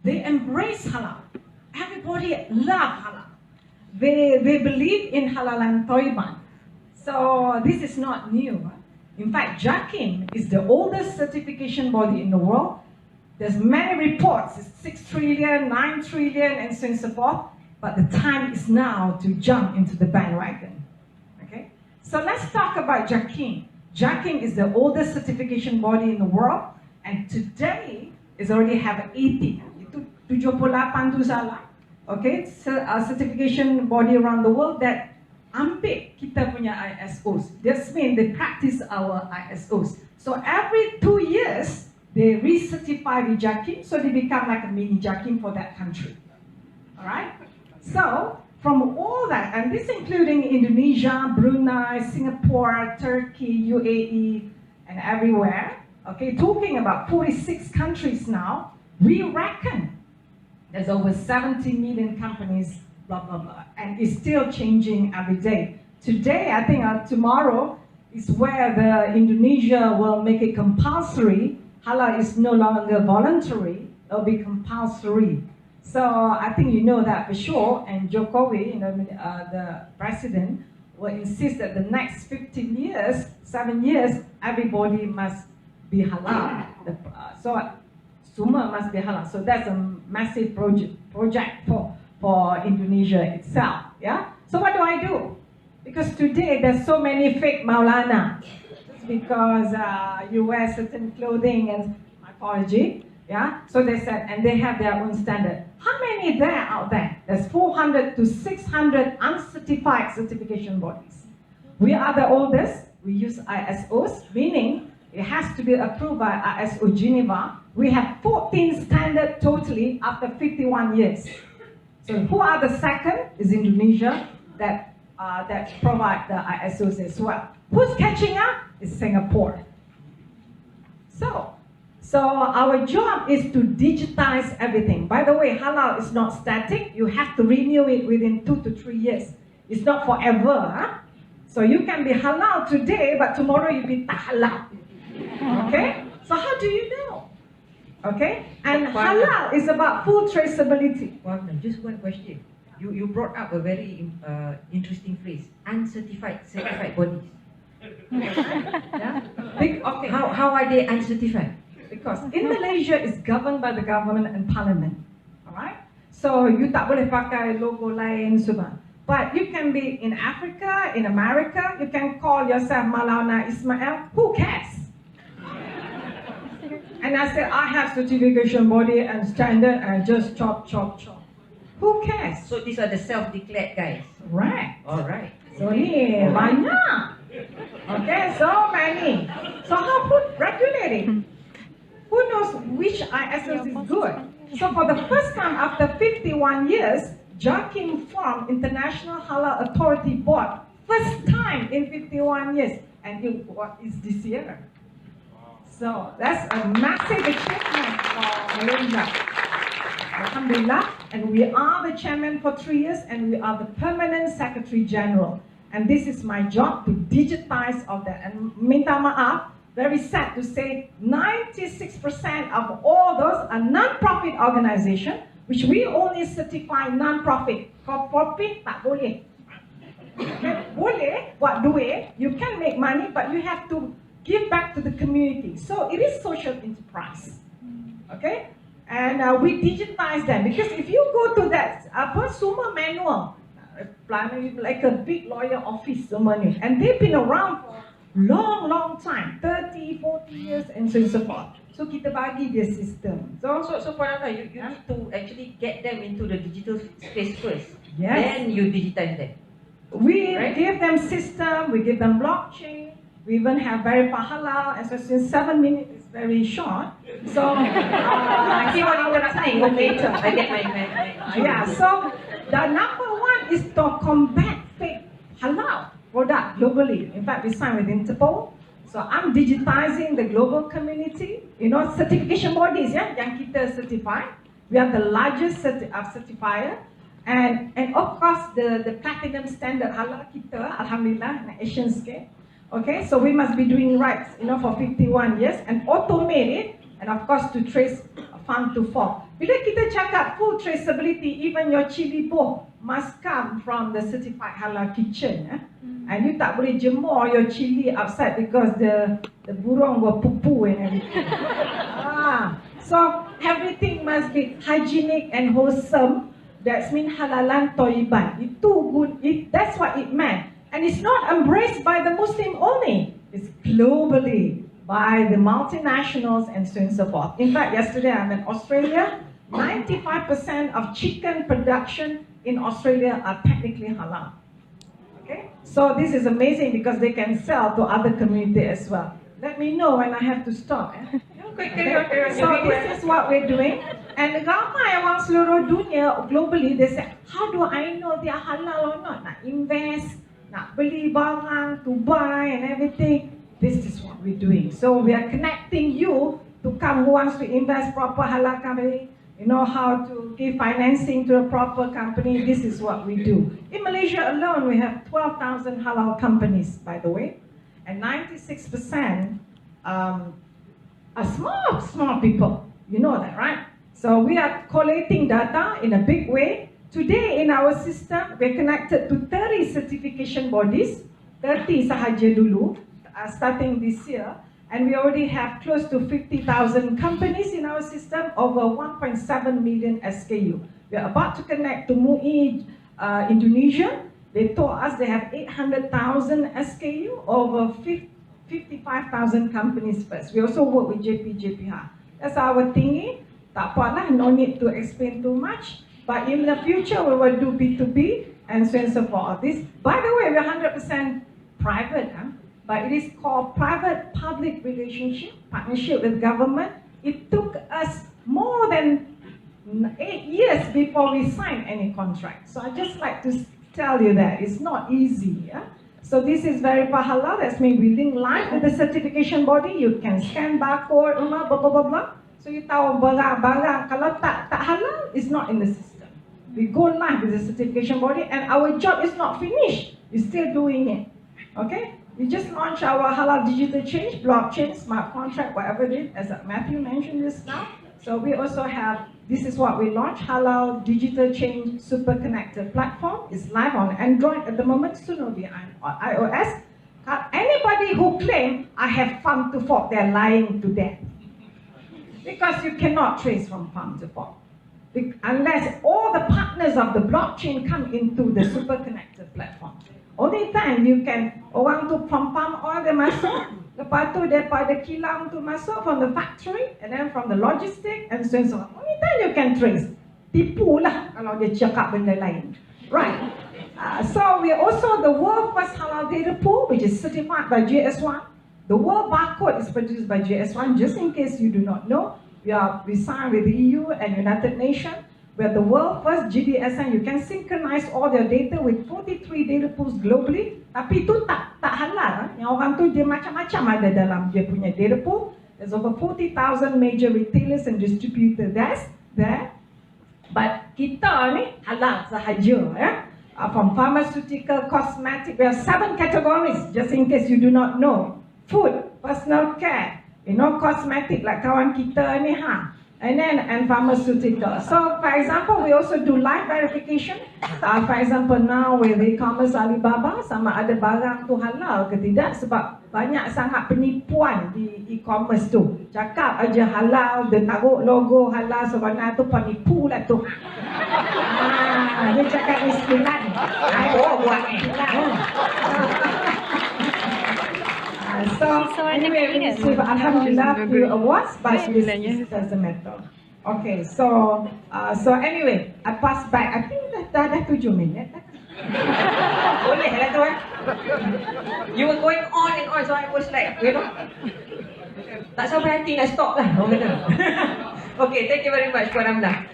they embrace halal. Everybody love halal. They believe in halal and toiban. So this is not new. In fact, JAKIM is the oldest certification body in the world. There's many reports, it's 6 trillion, 9 trillion, and so on and so forth. But the time is now to jump into the bandwagon. Okay? So let's talk about JAKIM. JAKIM is the oldest certification body in the world, and today is already have 80. Itu 78 tu salah. Okay, certification body around the world that ambil kita punya ISOs. This means they practice our ISOs. So every 2 years, they recertify the JAKIM, so they become like a mini JAKIM for that country. All right? So, from all that, and this including Indonesia, Brunei, Singapore, Turkey, UAE, and everywhere, okay, talking about 46 countries now, we reckon there's over 70 million companies, blah, blah, blah, and it's still changing every day. Today, I think tomorrow is where the Indonesia will make it compulsory. Halal is no longer voluntary, it'll be compulsory. So I think you know that for sure, and Jokowi, the president, will insist that the next 15 years, 7 years, everybody must be halal. So Suma must be halal. So that's a massive project for Indonesia itself. Yeah. So what do I do? Because today there's so many fake Maulana. Just because you wear certain clothing, and my apology. Yeah. So they said, and they have their own standard. How many there out there? There's 400 to 600 uncertified certification bodies. We are the oldest. We use ISOs, meaning it has to be approved by ISO Geneva. We have 14 standards totally after 51 years. So who are the second? Is Indonesia that provide the ISOs as well. Who's catching up? Is Singapore. So our job is to digitize everything. By the way, halal is not static. You have to renew it within 2 to 3 years. It's not forever. Huh? So you can be halal today, but tomorrow you be tak halal. Okay? So how do you know? Okay? And halal is about full traceability. Just one question. You brought up a very interesting phrase, uncertified, certified bodies. Yeah? Okay. How are they uncertified? Because in Malaysia, it's governed by the government and parliament. Alright? So you tak boleh pakai logo lain semua. But you can be in Africa, in America, you can call yourself Maulana Ismail. Who cares? And I said, I have certification body and standard and just chop. Who cares? So these are the self-declared guys. Right. Alright. So ni banyak. Okay, so many. So how put regulating? Who knows which ISO is good? So for the first time after 51 years, JAKIM formed International Halal Authority Board. First time in 51 years. And it is this year. So that's a massive achievement for Malaysia. Alhamdulillah. And we are the chairman for 3 years, and we are the permanent secretary general. And this is my job to digitize all that. And minta maaf, very sad to say, 96% of all those are non-profit organizations, which we only certify non-profit. For-profit, tak boleh. Okay? Boleh, buat duit, you can make money, but you have to give back to the community. So it is social enterprise. Okay? And we digitize them, because if you go to that, semua manual, like a big lawyer office, and they've been around for long time, 30, 40 years, and so forth. So kita bagi dia system. So Panelist, you need to actually get them into the digital space first. Yes. Then you digitize them. We give them system, we give them blockchain, we even have verify halal, and so since 7 minutes is very short. So I see what you're saying. Okay, I get my yeah, so the number one is to combat fake halal product globally. In fact, we signed with Interpol. So I'm digitizing the global community. You know, certification bodies, yeah, yang kita certify. We are the largest certifier. And of course, the platinum standard halal kita, alhamdulillah, in Asian scale. Okay, so we must be doing right, you know, for 51 years and automate it, and of course to trace farm to fork. Bila kita cakap full traceability, even your chili bowl must come from the certified halal kitchen. And you tak boleh jemur your chili outside because the burung will poo and everything. So everything must be hygienic and wholesome. That means halalan toiban. Itu good. That's what it meant. And it's not embraced by the Muslim only. It's globally by the multinationals and so on and so forth. In fact, yesterday I'm in Australia. 95% of chicken production in Australia are technically halal. Okay, so this is amazing because they can sell to other communities as well. Let me know when I have to stop. Okay. So this is what we're doing. And ramai orang seluruh dunia globally, they say, how do I know they are halal or not? Nak invest, nak beli barang, to buy and everything. This is what we're doing. So we are connecting you to come who wants to invest proper halal company. You know how to give financing to a proper company. This is what we do. In Malaysia alone, we have 12,000 halal companies, by the way. And 96% are small people. You know that, right? So we are collating data in a big way. Today in our system, we're connected to 30 certification bodies. 30 sahaja dulu, starting this year. And we already have close to 50,000 companies in our system, over 1.7 million SKU. We are about to connect to MUI Indonesia. They told us they have 800,000 SKU, over 55,000 companies first. We also work with JPH. That's our thingy. Tak apalah, no need to explain too much. But in the future, we will do B2B and so on and so forth. This, by the way, we're 100% private. But it is called private-public relationship, partnership with government. It took us more than 8 years before we signed any contract. So I just like to tell you that it's not easy. So this is Verify Halal. That's mean we link live with the certification body. You can scan barcode, blah, blah, blah, blah. So you tahu barang-barang kalau tak halal, it's not in the system. We go live with the certification body, and our job is not finished. We're still doing it. Okay? We just launched our Halal Digital Change, blockchain, smart contract, whatever it is, as Matthew mentioned just now. So we also have, this is what we launched, Halal Digital Change Super Connected Platform. It's live on Android at the moment, soon will be on iOS. Anybody who claims I have farm to fork, they're lying to death. Because you cannot trace from farm to fork. Unless all the partners of the blockchain come into the super connected platform. Only time you can, orang tu from palm oil dia masuk, lepas tu daripada kilang tu masuk from the factory, and then from the logistic, and so on. Only time you can trace. Tipu lah kalau dia cakap benda lain. Right. So we are also the world first halal data pool, which is certified by JS1. The world barcode is produced by JS1, just in case you do not know. We signed with the EU and United Nations. We're the world first GDSN. You can synchronize all your data with 43 data pools globally. Tapi itu tak halal. Yang orang tu dia macam-macam ada dalam dia punya data pool. There's over 40,000 major retailers and distributors there. But kita ni halal sahaja. From pharmaceutical, cosmetic, we have 7 categories. Just in case you do not know. Food, personal care, cosmetic like kawan kita ni and pharmaceutical. So, for example, we also do live verification. For example, now with e-commerce Alibaba, sama ada barang tu halal ke tidak, sebab banyak sangat penipuan di e-commerce tu. Cakap aja halal, dia taruh logo halal, sebenarnya tu penipu lah tu. Dia cakap istilah. Buat istilah. So anyway, we receive alhamdulillah few awards, but this doesn't matter. Okay, so anyway, I pass back. I think dah 7 minit. Boleh lah tu. You were going on and on, so I was like, tak sampai hati nak stop lah. Okay, thank you very much, Puan Amnah.